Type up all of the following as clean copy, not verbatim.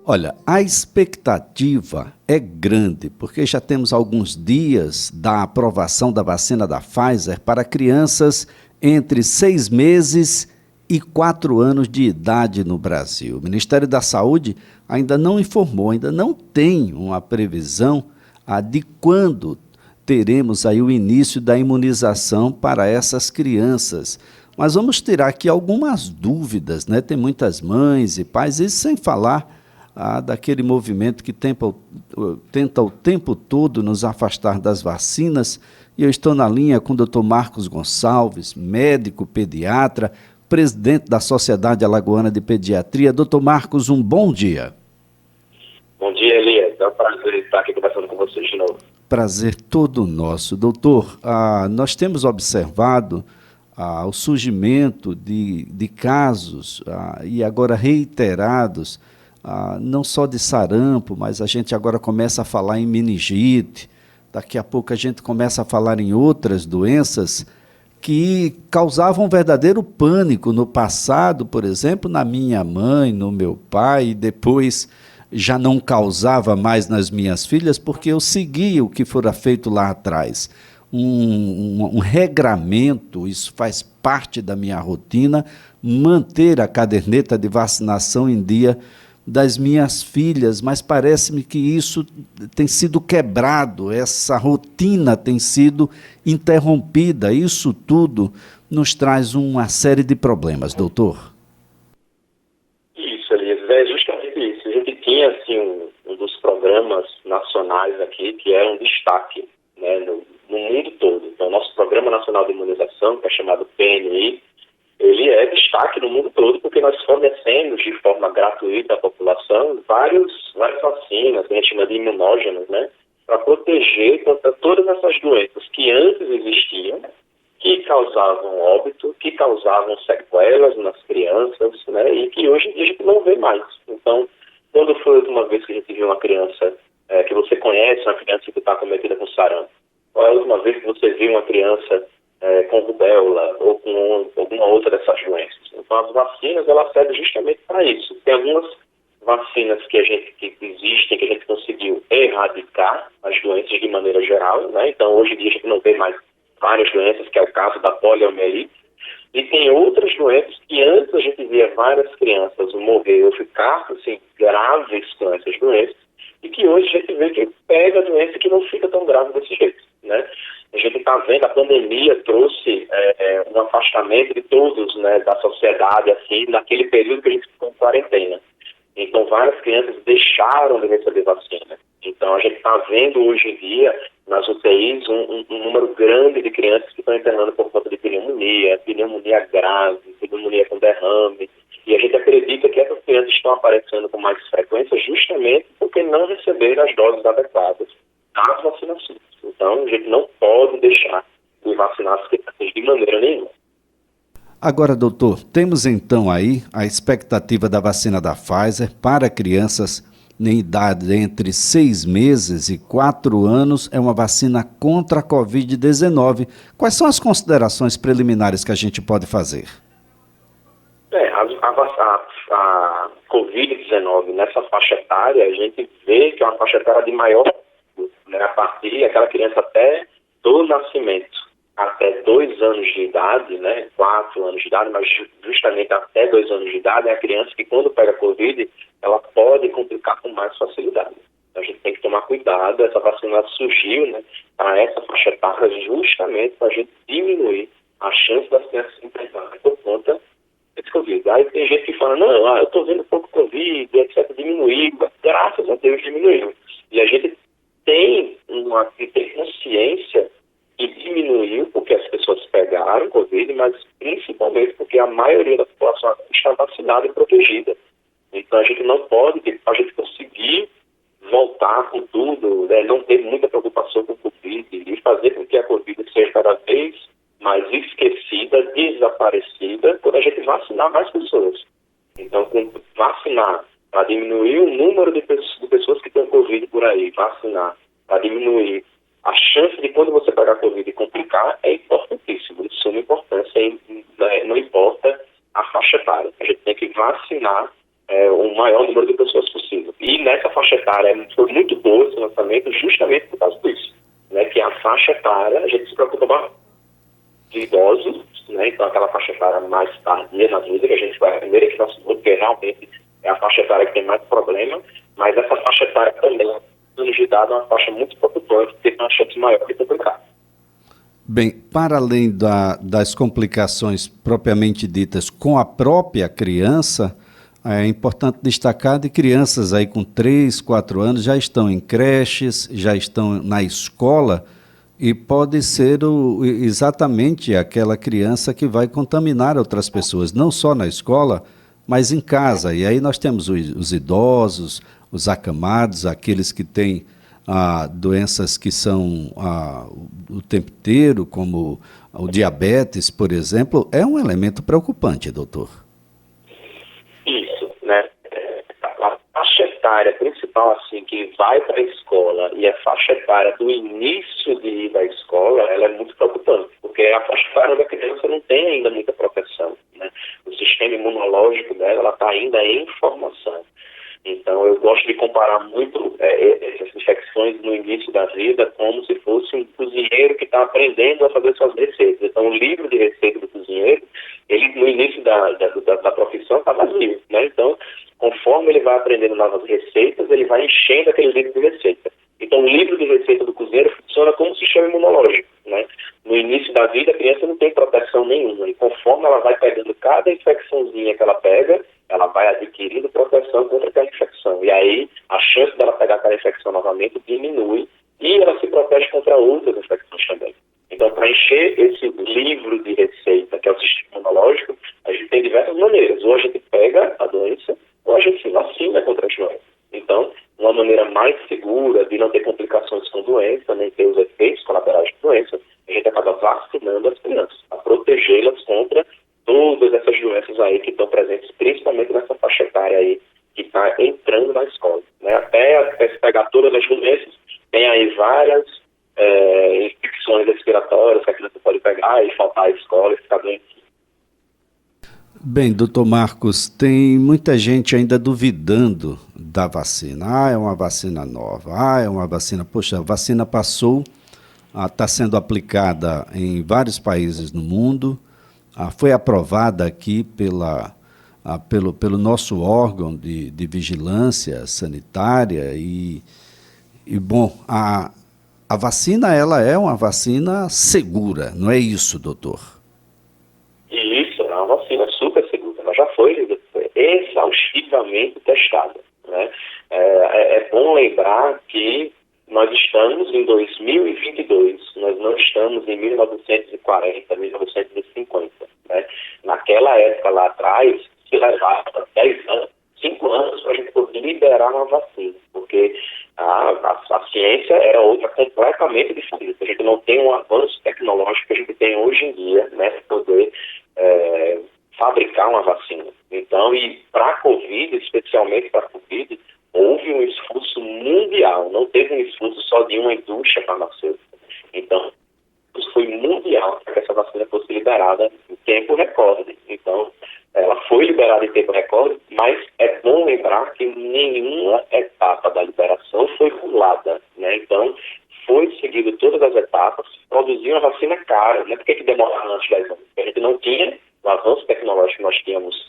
Olha, a expectativa é grande, porque já temos alguns dias da aprovação da vacina da Pfizer para crianças entre 6 meses e 4 anos de idade no Brasil. O Ministério da Saúde ainda não informou, ainda não tem uma previsão de quando teremos aí o início da imunização para essas crianças. Mas vamos tirar aqui algumas dúvidas, né? Tem muitas mães e pais, isso sem falar daquele movimento que tenta o tempo todo nos afastar das vacinas. E eu estou na linha com o Dr. Marcos Gonçalves, médico pediatra, presidente da Sociedade Alagoana de Pediatria. Dr. Marcos, um bom dia. Bom dia, Elias. É um prazer estar aqui conversando com vocês de novo. Prazer todo nosso. Doutor, nós temos observado o surgimento de casos, e agora reiterados, não só de sarampo, mas a gente agora começa a falar em meningite, daqui a pouco a gente começa a falar em outras doenças que causavam um verdadeiro pânico no passado, por exemplo, na minha mãe, no meu pai, e depois já não causava mais nas minhas filhas, porque eu seguia o que fora feito lá atrás. Um regramento, isso faz parte da minha rotina, manter a caderneta de vacinação em dia das minhas filhas, mas parece-me que isso tem sido quebrado, essa rotina tem sido interrompida. Isso tudo nos traz uma série de problemas, doutor. Isso, Elias, é justamente isso. A gente tinha assim, um dos programas nacionais aqui, que é um destaque, né, no mundo todo. Então, o nosso Programa Nacional de Imunização, que é chamado PNI, ele é destaque no mundo todo, porque nós fornecemos de forma gratuita à população várias vacinas, que a gente chama de imunógenos, né, para proteger contra todas essas doenças que antes existiam, que causavam óbito, que causavam sequelas nas crianças, né, e que hoje em dia a gente não vê mais. Então, quando foi a última vez que a gente viu uma criança que você conhece, uma criança que está cometida com sarampo? Qual é a última vez que você viu uma criança com rubéola ou com alguma outra dessas doenças? Então, as vacinas, elas servem justamente para isso. Tem algumas vacinas que existem, que a gente conseguiu erradicar as doenças de maneira geral, né? Então, hoje em dia, a gente não vê mais várias doenças, que é o caso da poliomielite. E tem outras doenças que antes a gente via várias crianças morrer ou ficar assim, graves com essas doenças, e que hoje a gente vê que pega a doença que não fica tão grave desse jeito, né? A gente está vendo, a pandemia trouxe um afastamento de todos, né, da sociedade, assim, naquele período que a gente ficou em quarentena. Então, várias crianças deixaram de receber vacina. Então, a gente está vendo hoje em dia, nas UTIs, um número grande de crianças que estão internando por conta de pneumonia grave, pneumonia com derrame. E a gente acredita que essas crianças estão aparecendo com mais frequência justamente porque não receberam as doses adequadas das vacinações. Então, a gente não pode deixar de vacinar as crianças de maneira nenhuma. Agora, doutor, temos então aí a expectativa da vacina da Pfizer para crianças em idade entre 6 meses e 4 anos. É uma vacina contra a Covid-19. Quais são as considerações preliminares que a gente pode fazer? A Covid-19 nessa faixa etária, a gente vê que é uma faixa etária de maior, né, a partir daquela criança até do nascimento, até 2 anos de idade, né, 4 anos de idade, mas justamente até 2 anos de idade, é a criança que quando pega Covid, ela pode complicar com mais facilidade. Então, a gente tem que tomar cuidado. Essa vacina surgiu, né, para essa faixa etária justamente para a gente diminuir a chance das crianças se infectarem por conta desse Covid. Aí tem gente que fala, não, eu estou vendo pouco Covid, etc, diminuiu. Graças a Deus diminuiu. E a gente tem consciência que diminuiu porque as pessoas pegaram Covid, mas principalmente porque a maioria da população está vacinada e protegida. Então a gente não pode, a gente conseguir voltar com tudo, né, não ter muita preocupação com o Covid e fazer com que a Covid seja cada vez mais esquecida, desaparecida, quando a gente vacinar mais pessoas. Então, vacinar para diminuir o número de pessoas que têm Covid por aí, vacinar para diminuir a chance de quando você pegar Covid e complicar é importantíssimo, de suma importância, não importa a faixa etária. A gente tem que vacinar o maior número de pessoas possível. faixa etária foi muito boa esse lançamento justamente por causa disso, né? Que a faixa etária, a gente se preocupa bastante de idosos, né? Então aquela faixa etária mais tardia na vida, que a gente vai primeiro que nós porque realmente é a faixa etária que tem mais problema, mas essa faixa etária também, anos de idade, é uma faixa muito preocupante, porque tem uma chance maior de complicar. Bem, para além das complicações propriamente ditas com a própria criança, é importante destacar de crianças aí com 3, 4 anos já estão em creches, já estão na escola e pode ser exatamente aquela criança que vai contaminar outras pessoas, não só na escola, mas em casa. E aí nós temos os idosos, os acamados, aqueles que têm doenças que são o tempo inteiro, como o diabetes, por exemplo, é um elemento preocupante, doutor. Isso, né? A faixa etária principal, assim, que vai para a escola e a faixa etária do início de ir à escola, ela é muito preocupante, porque a faixa etária da criança não tem ainda muita proteção, né? O sistema imunológico dela, ela está ainda em formação. Então, eu gosto de comparar muito essas infecções no início da vida como se fosse um cozinheiro que está aprendendo a fazer suas receitas. Então, o livro de receita do cozinheiro, ele no início da profissão está vazio, né? Então, conforme ele vai aprendendo novas receitas, ele vai enchendo aquele livro de receita. Então, o livro de receita do cozinheiro funciona como um sistema imunológico, né? No início da vida, a criança não tem proteção nenhuma. E conforme ela vai pegando cada infecçãozinha que ela pega, ela vai adquirindo proteção contra aquela infecção. E aí, a chance dela pegar aquela infecção novamente diminui e ela se protege contra outras infecções também. Então, para encher esse livro de receita, que é o sistema imunológico, a gente tem diversas maneiras. Ou a gente pega a doença, ou a gente se vacina contra as doenças. Então, uma maneira mais segura de não ter complicações com doença, nem ter os efeitos colaterais de doença, a gente acaba vacinando as crianças, para protegê-las contra todas essas doenças aí que estão presentes, principalmente nessa faixa etária aí, que está entrando na escola, né? Até se pegar todas as doenças, tem aí várias infecções respiratórias que a criança pode pegar e faltar à escola e ficar doente. Bem, doutor Marcos, tem muita gente ainda duvidando da vacina. É uma vacina nova. É uma vacina... Poxa, a vacina passou, está sendo aplicada em vários países no mundo, foi aprovada aqui pelo nosso órgão de vigilância sanitária bom, a vacina, ela é uma vacina segura, não é isso, doutor? Isso, é uma vacina super segura. Ela já foi exaustivamente testada, né? É bom lembrar que nós estamos em 2022, nós não estamos em 1940, 1950. Né? Naquela época lá atrás, se levava 10 anos, 5 anos para a gente poder liberar uma vacina, porque a ciência era outra completamente diferente. A gente não tem um avanço tecnológico que a gente tem hoje em dia, né, para poder fabricar uma vacina. Então, e para a Covid, especialmente para a Covid, houve um esforço mundial, não teve um esforço só de uma indústria farmacêutica. Então, isso foi mundial para que essa vacina fosse liberada em tempo recorde. Então, ela foi liberada em tempo recorde, mas é bom lembrar que nenhuma etapa da liberação foi pulada, né? Então, foi seguido todas as etapas, produzir uma vacina cara, né? Por que demorava antes de 10 anos? Porque a gente não tinha o avanço tecnológico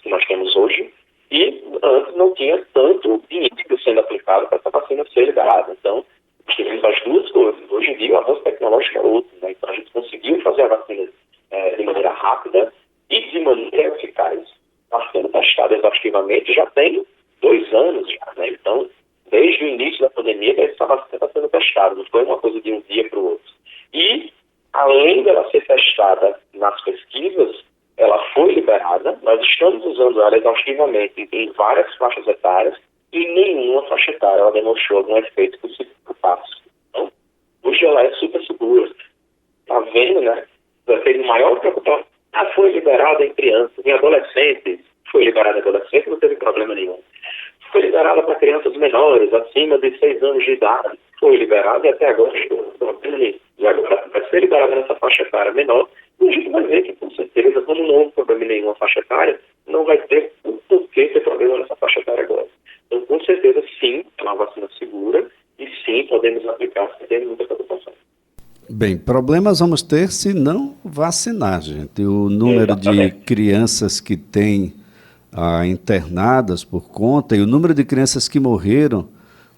que nós temos hoje, e antes não tinha tanto dinheiro sendo aplicado para essa vacina ser liberada. Então, nós tivemos as duas coisas. Hoje em dia, o avanço tecnológico é outro, né? Então, a gente conseguiu fazer a vacina de maneira rápida e de maneira eficaz. Está sendo testada exaustivamente, já tem 2 anos já, né? Então, desde o início da pandemia, essa vacina está sendo testada, não foi uma coisa de um dia para o outro. E, além dela ser testada nas pesquisas, ela foi liberada, nós estamos usando ela exaustivamente em várias faixas etárias e em nenhuma faixa etária ela demonstrou algum efeito que se preocupasse. Então, hoje ela é super segura. Está vendo, né? Teve maior preocupação. Foi liberada em crianças, em adolescentes. Foi liberada em adolescentes, não teve problema nenhum. Foi liberada para crianças menores, acima de 6 anos de idade. Foi liberada e até agora e agora vai ser liberada nessa faixa etária menor. E a gente vai ver que, com certeza, como não houve problema em nenhuma faixa etária, não vai ter o porquê ter problema nessa faixa etária agora. Então, com certeza, sim, é uma vacina Bem, problemas vamos ter se não vacinar, gente. O número de crianças que têm internadas por conta e o número de crianças que morreram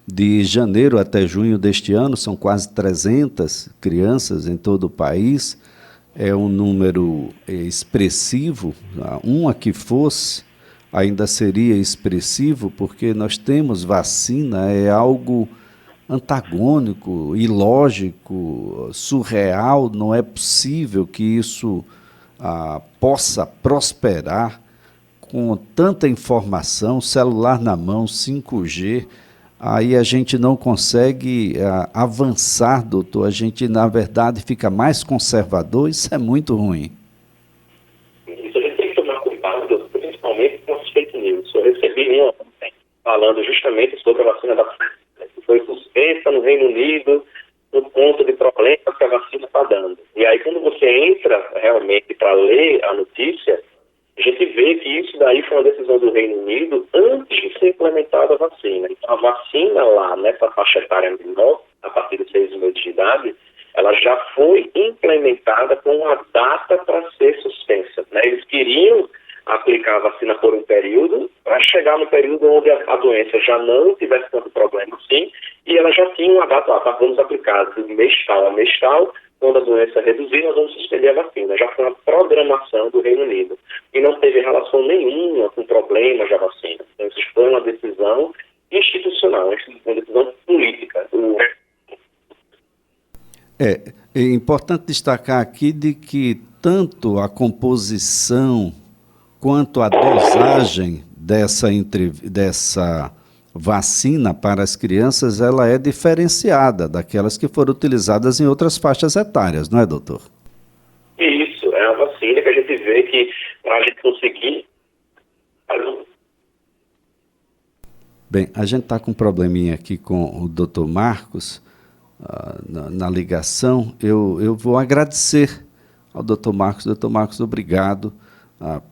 de janeiro até junho deste ano, são quase 300 crianças em todo o país, é um número expressivo. Uma que fosse ainda seria expressivo, porque nós temos vacina, é algo antagônico, ilógico, surreal. Não é possível que isso possa prosperar com tanta informação, celular na mão, 5G. Aí a gente não consegue avançar, doutor. A gente, na verdade, fica mais conservador. Isso é muito ruim. Isso a gente tem que tomar cuidado, principalmente com as fake news. Eu recebi uma falando justamente sobre a vacina da Pfizer, que foi suspensa no Reino Unido por conta de problemas que a vacina está dando. E aí, quando você entra realmente para ler a notícia, a gente vê que isso daí foi uma decisão do Reino Unido antes de ser implementada a vacina. Então, a vacina lá, nessa faixa etária menor, a partir de 6 meses de idade, ela já foi implementada com uma data para ser suspensa, né? Eles queriam aplicar a vacina por um período, para chegar no período onde a doença já não tivesse tanto problema assim, e ela já tinha uma data lá, vamos aplicar de mês tal a mês tal, quando a doença reduzir, nós vamos suspender a vacina. Já foi uma programação do Reino Unido. E não teve relação nenhuma com problemas da vacina. Então, isso foi uma decisão institucional, uma decisão política. É importante destacar aqui de que tanto a composição quanto a dosagem dessa vacina para as crianças, ela é diferenciada daquelas que foram utilizadas em outras faixas etárias, não é, doutor? Isso, é uma vacina que a gente vê que para a gente conseguir... Bem, a gente está com um probleminha aqui com o doutor Marcos na ligação. Eu vou agradecer ao doutor Marcos. Doutor Marcos, obrigado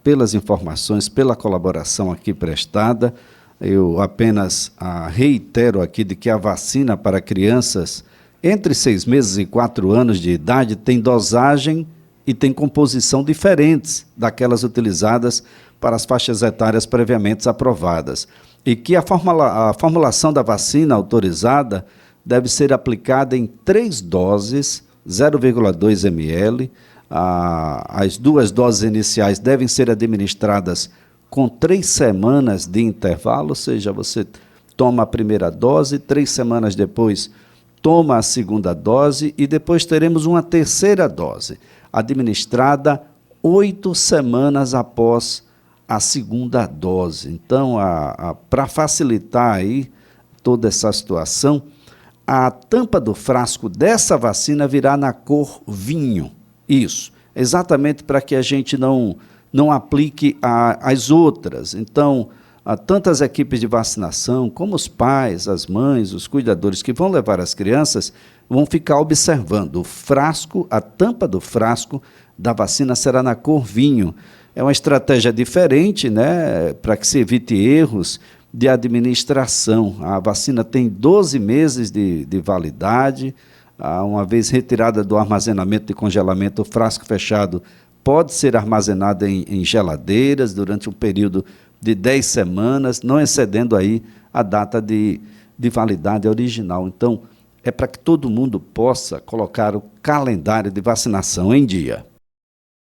pelas informações, pela colaboração aqui prestada. Eu apenas reitero aqui de que a vacina para crianças entre 6 meses e 4 anos de idade tem dosagem e tem composição diferentes daquelas utilizadas para as faixas etárias previamente aprovadas. E que a formulação da vacina autorizada deve ser aplicada em 3 doses, 0,2 ml. As 2 doses iniciais devem ser administradas com 3 semanas de intervalo, ou seja, você toma a primeira dose, 3 semanas depois toma a segunda dose e depois teremos uma terceira dose, administrada 8 semanas após a segunda dose. Então, para facilitar aí toda essa situação, a tampa do frasco dessa vacina virá na cor vinho. Isso, exatamente para que a gente não aplique as outras. Então, tantas equipes de vacinação, como os pais, as mães, os cuidadores que vão levar as crianças, vão ficar observando o frasco, a tampa do frasco da vacina será na cor vinho. É uma estratégia diferente, né, para que se evite erros de administração. A vacina tem 12 meses de validade. Uma vez retirada do armazenamento e congelamento, o frasco fechado pode ser armazenado em geladeiras durante um período de 10 semanas, não excedendo aí a data de validade original. Então, é para que todo mundo possa colocar o calendário de vacinação em dia.